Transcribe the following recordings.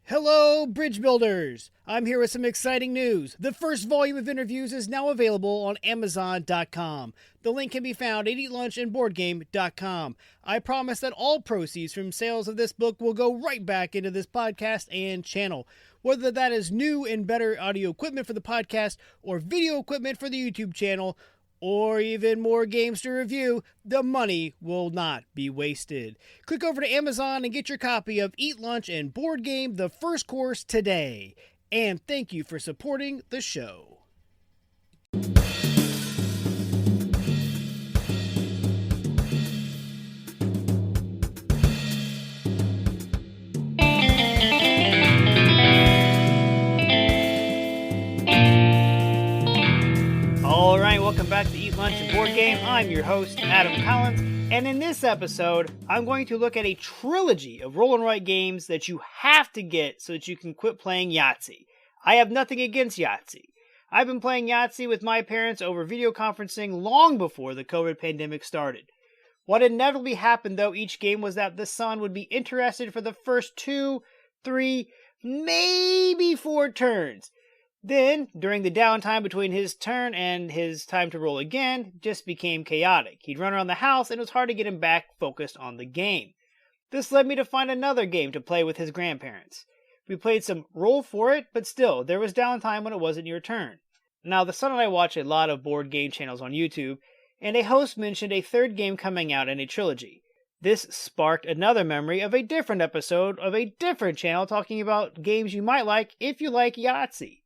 Hello, bridge builders! I'm here with some exciting news. The first volume of interviews is now available on Amazon.com. The link can be found at eatlunchandboardgame.com. I promise that all proceeds from sales of this book will go right back into this podcast and channel. Whether that is new and better audio equipment for the podcast, or video equipment for the YouTube channel, or even more games to review, the money will not be wasted. Click over to Amazon and get your copy of Eat Lunch and Board Game, the first course today. And thank you for supporting the show. Welcome back to Eat Lunch and Board Game. I'm your host, Adam Collins, and in this episode, I'm going to look at a trilogy of roll and write games that you have to get so that you can quit playing Yahtzee. I have nothing against Yahtzee. I've been playing Yahtzee with my parents over video conferencing long before the COVID pandemic started. What inevitably happened, though, each game was that the son would be interested for the first 2, 3, maybe 4 turns. Then, during the downtime between his turn and his time to roll again, just became chaotic. He'd run around the house and it was hard to get him back focused on the game. This led me to find another game to play with his grandparents. We played some roll for it, but still, there was downtime when it wasn't your turn. Now, the son and I watch a lot of board game channels on YouTube, and a host mentioned a third game coming out in a trilogy. This sparked another memory of a different episode of a different channel talking about games you might like if you like Yahtzee.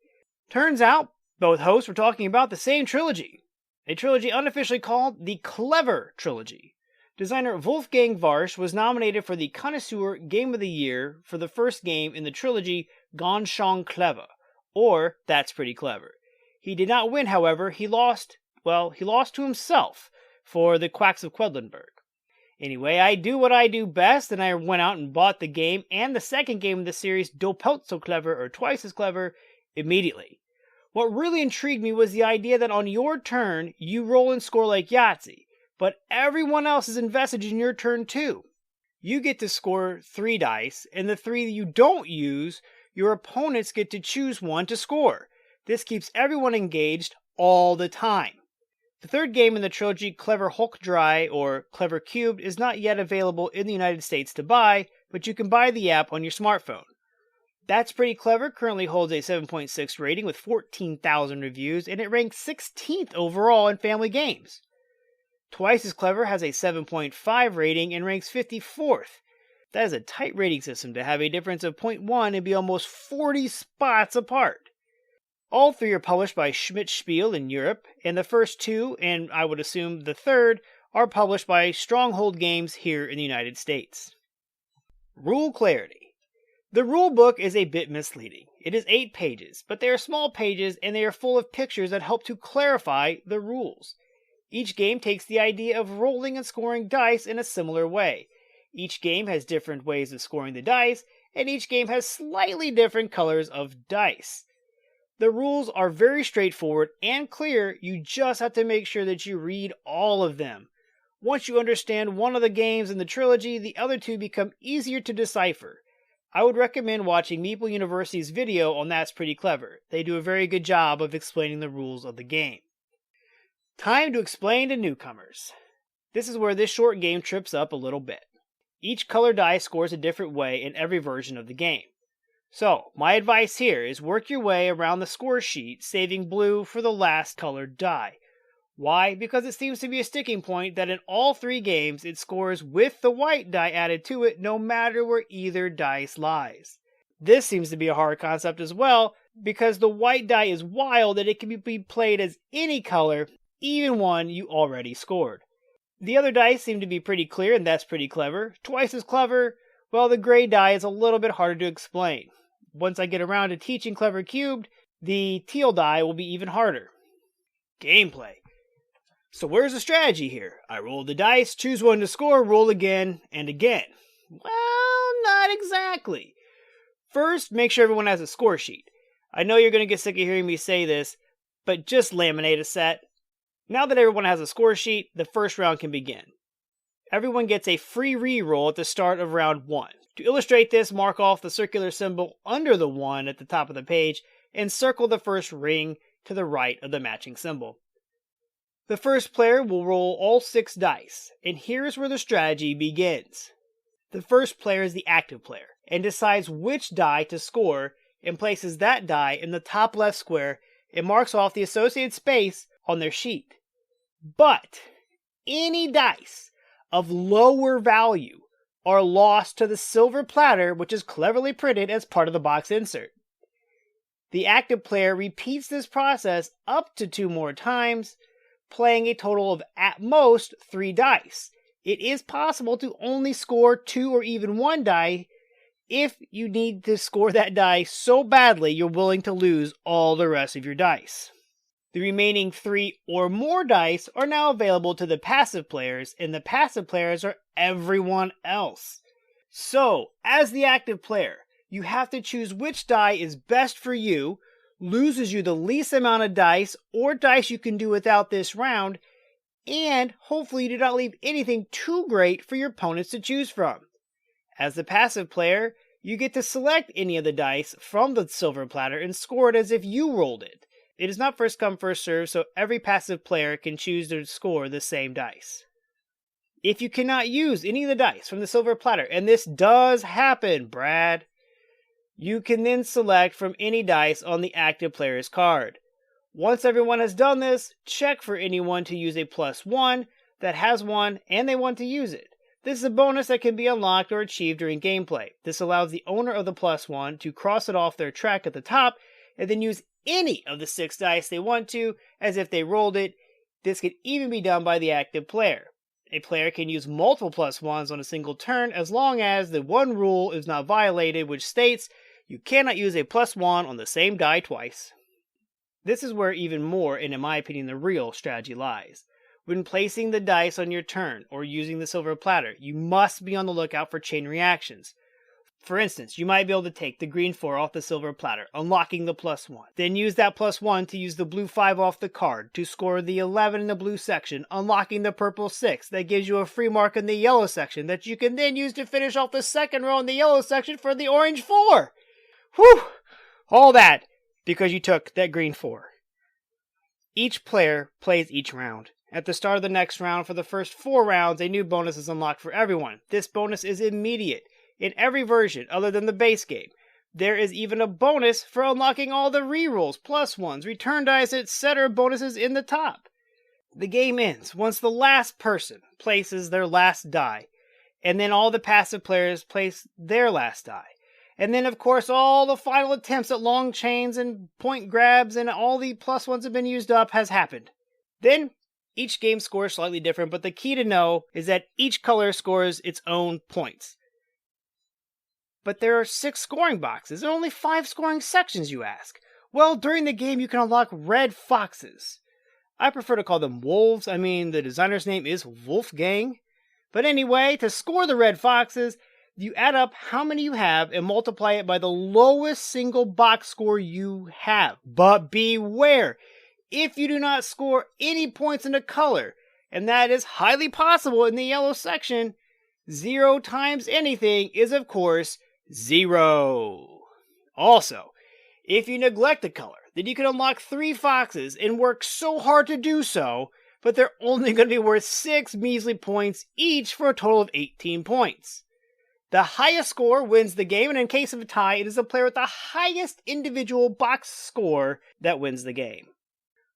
Turns out, both hosts were talking about the same trilogy. A trilogy unofficially called the Clever Trilogy. Designer Wolfgang Warsch was nominated for the Connoisseur Game of the Year for the first game in the trilogy Ganz schön clever, or That's Pretty Clever. He did not win, however. He lost to himself for the Quacks of Quedlinburg. Anyway, I do what I do best, and I went out and bought the game and the second game of the series, Doppelt so clever, or Twice as Clever, immediately. What really intrigued me was the idea that on your turn, you roll and score like Yahtzee, but everyone else is invested in your turn too. You get to score 3 dice, and the 3 that you don't use, your opponents get to choose one to score. This keeps everyone engaged all the time. The third game in the trilogy, Clever Hulk Dry, or Clever Cubed, is not yet available in the United States to buy, but you can buy the app on your smartphone. That's Pretty Clever currently holds a 7.6 rating with 14,000 reviews, and it ranks 16th overall in family games. Twice as Clever has a 7.5 rating and ranks 54th. That is a tight rating system to have a difference of 0.1 and be almost 40 spots apart. All 3 are published by Schmidt Spiel in Europe, and the first 2, and I would assume the third, are published by Stronghold Games here in the United States. Rule clarity. The rule book is a bit misleading. It is 8 pages, but they are small pages and they are full of pictures that help to clarify the rules. Each game takes the idea of rolling and scoring dice in a similar way. Each game has different ways of scoring the dice, and each game has slightly different colors of dice. The rules are very straightforward and clear. You just have to make sure that you read all of them. Once you understand one of the games in the trilogy, the other 2 become easier to decipher. I would recommend watching Meeple University's video on That's Pretty Clever. They do a very good job of explaining the rules of the game. Time to explain to newcomers. This is where this short game trips up a little bit. Each color die scores a different way in every version of the game. So, my advice here is work your way around the score sheet, saving blue for the last colored die. Why? Because it seems to be a sticking point that in all 3 games it scores with the white die added to it no matter where either dice lies. This seems to be a hard concept as well because the white die is wild and it can be played as any color, even one you already scored. The other dice seem to be pretty clear, and that's pretty clever. Twice as clever, well, the gray die is a little bit harder to explain. Once I get around to teaching Clever Cubed, the teal die will be even harder. Gameplay. So where's the strategy here? I roll the dice, choose one to score, roll again and again. Well, not exactly. First, make sure everyone has a score sheet. I know you're going to get sick of hearing me say this, but just laminate a set. Now that everyone has a score sheet, the first round can begin. Everyone gets a free re-roll at the start of round 1. To illustrate this, mark off the circular symbol under the 1 at the top of the page and circle the first ring to the right of the matching symbol. The first player will roll all 6 dice, and here's where the strategy begins. The first player is the active player, and decides which die to score, and places that die in the top left square and marks off the associated space on their sheet. But any dice of lower value are lost to the silver platter, which is cleverly printed as part of the box insert. The active player repeats this process up to 2 more times, playing a total of at most 3 dice. It is possible to only score 2 or even 1 die if you need to score that die so badly you're willing to lose all the rest of your dice. The remaining 3 or more dice are now available to the passive players, and the passive players are everyone else. So, as the active player, you have to choose which die is best for you, loses you the least amount of dice or dice you can do without this round, and hopefully you do not leave anything too great for your opponents to choose from. As the passive player, you get to select any of the dice from the silver platter and score it as if you rolled it. It is not first come first serve, so every passive player can choose to score the same dice. If you cannot use any of the dice from the silver platter, and this does happen, Brad, you can then select from any dice on the active player's card. Once everyone has done this, check for anyone to use a +1 that has one and they want to use it. This is a bonus that can be unlocked or achieved during gameplay. This allows the owner of the +1 to cross it off their track at the top and then use any of the 6 dice they want to as if they rolled it. This can even be done by the active player. A player can use multiple +1s on a single turn as long as the one rule is not violated, which states you cannot use a +1 on the same die twice. This is where even more, and in my opinion, the real strategy lies. When placing the dice on your turn or using the silver platter, you must be on the lookout for chain reactions. For instance, you might be able to take the green 4 off the silver platter, unlocking the +1. Then use that +1 to use the blue 5 off the card to score the 11 in the blue section, unlocking the purple 6. That gives you a free mark in the yellow section that you can then use to finish off the second row in the yellow section for the orange 4. Whew! All that because you took that green 4. Each player plays each round. At the start of the next round, for the first 4 rounds, a new bonus is unlocked for everyone. This bonus is immediate in every version other than the base game. There is even a bonus for unlocking all the rerolls, +1s, return dice, etc. bonuses in the top. The game ends once the last person places their last die, and then all the passive players place their last die. And then, of course, all the final attempts at long chains and point grabs and all the +1s have been used up has happened. Then, each game score is slightly different, but the key to know is that each color scores its own points. But there are 6 scoring boxes and only 5 scoring sections, you ask. Well, during the game you can unlock red foxes. I prefer to call them wolves. I mean, the designer's name is Wolfgang. But anyway, to score the red foxes, you add up how many you have and multiply it by the lowest single box score you have. But beware, if you do not score any points in a color, and that is highly possible in the yellow section, 0 times anything is, of course, 0. Also, if you neglect a color, then you can unlock 3 foxes and work so hard to do so, but they're only going to be worth 6 measly points each for a total of 18 points. The highest score wins the game, and in case of a tie, it is the player with the highest individual box score that wins the game.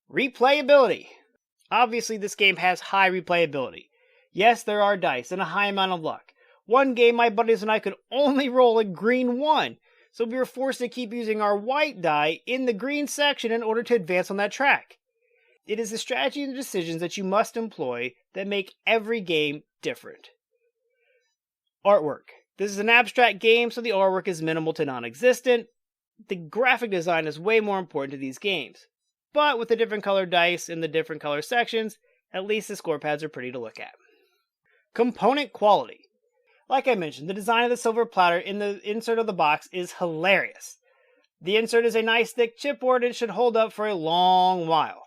Replayability. Obviously, this game has high replayability. Yes, there are dice and a high amount of luck. One game, my buddies and I could only roll a green 1, so we were forced to keep using our white die in the green section in order to advance on that track. It is the strategy and the decisions that you must employ that make every game different. Artwork. This is an abstract game, so the artwork is minimal to non-existent. The graphic design is way more important to these games. But with the different colored dice in the different color sections, at least the score pads are pretty to look at. Component quality. Like I mentioned, the design of the silver platter in the insert of the box is hilarious. The insert is a nice thick chipboard and should hold up for a long while.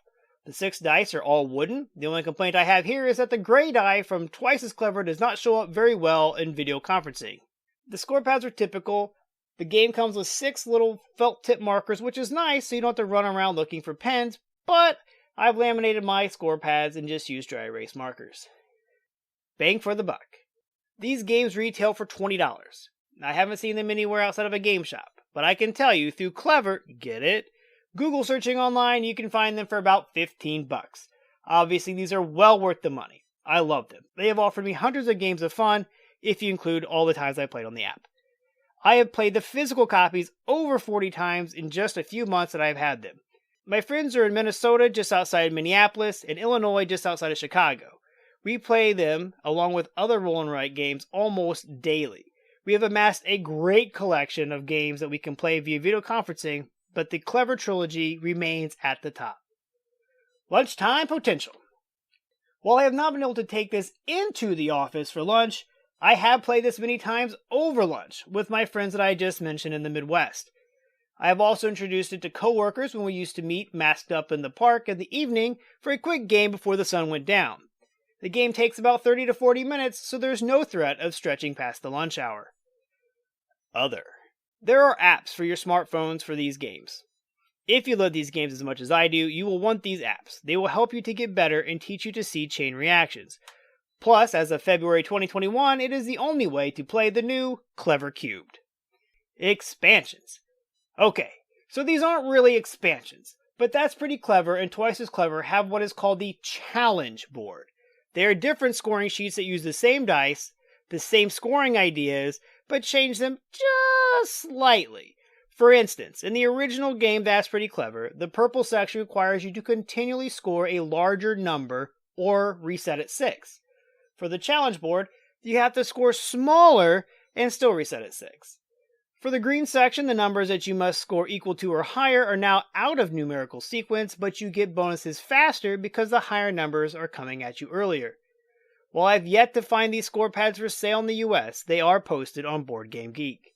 The 6 dice are all wooden. The only complaint I have here is that the gray die from Twice as Clever does not show up very well in video conferencing. The score pads are typical. The game comes with 6 little felt tip markers, which is nice so you don't have to run around looking for pens, but I've laminated my score pads and just used dry erase markers. Bang for the buck. These games retail for $20. I haven't seen them anywhere outside of a game shop, but I can tell you through clever, get it? Google searching online, you can find them for about $15. Obviously, these are well worth the money. I love them. They have offered me hundreds of games of fun, if you include all the times I played on the app. I have played the physical copies over 40 times in just a few months that I've had them. My friends are in Minnesota, just outside Minneapolis, and Illinois, just outside of Chicago. We play them, along with other roll and write games, almost daily. We have amassed a great collection of games that we can play via video conferencing, but the Clever Trilogy remains at the top. Lunchtime potential. While I have not been able to take this into the office for lunch, I have played this many times over lunch with my friends that I just mentioned in the Midwest. I have also introduced it to coworkers when we used to meet masked up in the park in the evening for a quick game before the sun went down. The game takes about 30 to 40 minutes, so there's no threat of stretching past the lunch hour. Other. There are apps for your smartphones for these games. If you love these games as much as I do, you will want these apps. They will help you to get better and teach you to see chain reactions. Plus, as of February 2021, it is the only way to play the new Clever Cubed. Expansions. Okay, so these aren't really expansions, but that's pretty clever, and Twice as Clever have what is called the Challenge Board. They are different scoring sheets that use the same dice, the same scoring ideas, but change them just slightly. For instance, in the original game That's Pretty Clever, the purple section requires you to continually score a larger number or reset at 6. For the challenge board, you have to score smaller and still reset at 6. For the green section, the numbers that you must score equal to or higher are now out of numerical sequence, but you get bonuses faster because the higher numbers are coming at you earlier. While I've yet to find these score pads for sale in the US, they are posted on Board Game Geek.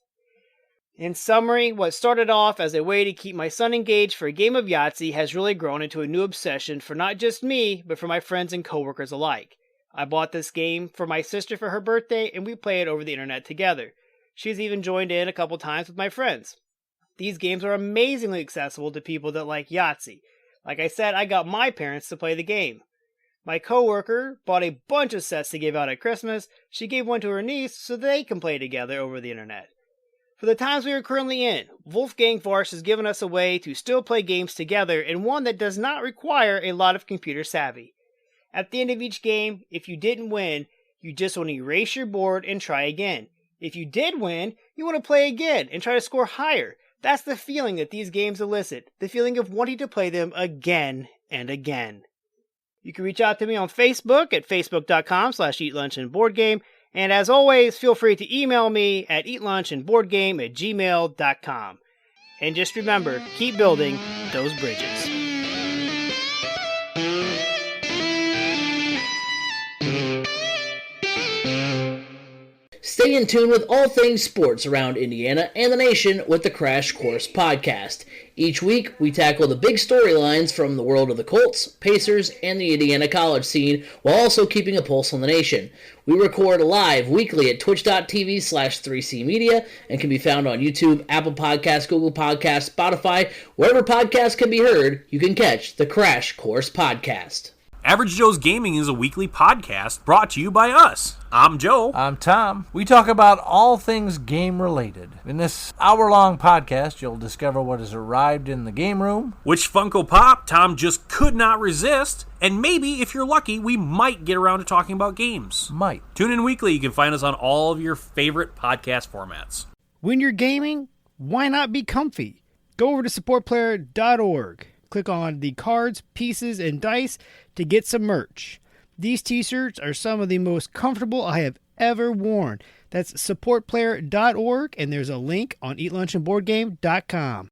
In summary, what started off as a way to keep my son engaged for a game of Yahtzee has really grown into a new obsession for not just me, but for my friends and coworkers alike. I bought this game for my sister for her birthday, and we play it over the internet together. She's even joined in a couple times with my friends. These games are amazingly accessible to people that like Yahtzee. Like I said, I got my parents to play the game. My coworker bought a bunch of sets to give out at Christmas. She gave one to her niece so they can play together over the internet. For the times we are currently in, Wolfgang Warsch has given us a way to still play games together, and one that does not require a lot of computer savvy. At the end of each game, if you didn't win, you just want to erase your board and try again. If you did win, you want to play again and try to score higher. That's the feeling that these games elicit, the feeling of wanting to play them again and again. You can reach out to me on Facebook at facebook.com/eatlunchandboardgame, and as always, feel free to email me at eatlunchandboardgame@gmail.com. And just remember, keep building those bridges. Stay in tune with all things sports around Indiana and the nation with the Crash Course Podcast. Each week, we tackle the big storylines from the world of the Colts, Pacers, and the Indiana college scene, while also keeping a pulse on the nation. We record live weekly at twitch.tv/3cmedia and can be found on YouTube, Apple Podcasts, Google Podcasts, Spotify, wherever podcasts can be heard, you can catch the Crash Course Podcast. Average Joe's Gaming is a weekly podcast brought to you by us. I'm Joe. I'm Tom. We talk about all things game-related. In this hour-long podcast, you'll discover what has arrived in the game room, which Funko Pop Tom just could not resist, and maybe, if you're lucky, we might get around to talking about games. Might. Tune in weekly. You can find us on all of your favorite podcast formats. When you're gaming, why not be comfy? Go over to supportplayer.org. Click on the cards, pieces, and dice to get some merch. These t-shirts are some of the most comfortable I have ever worn. That's supportplayer.org, and there's a link on eatlunchandboardgame.com.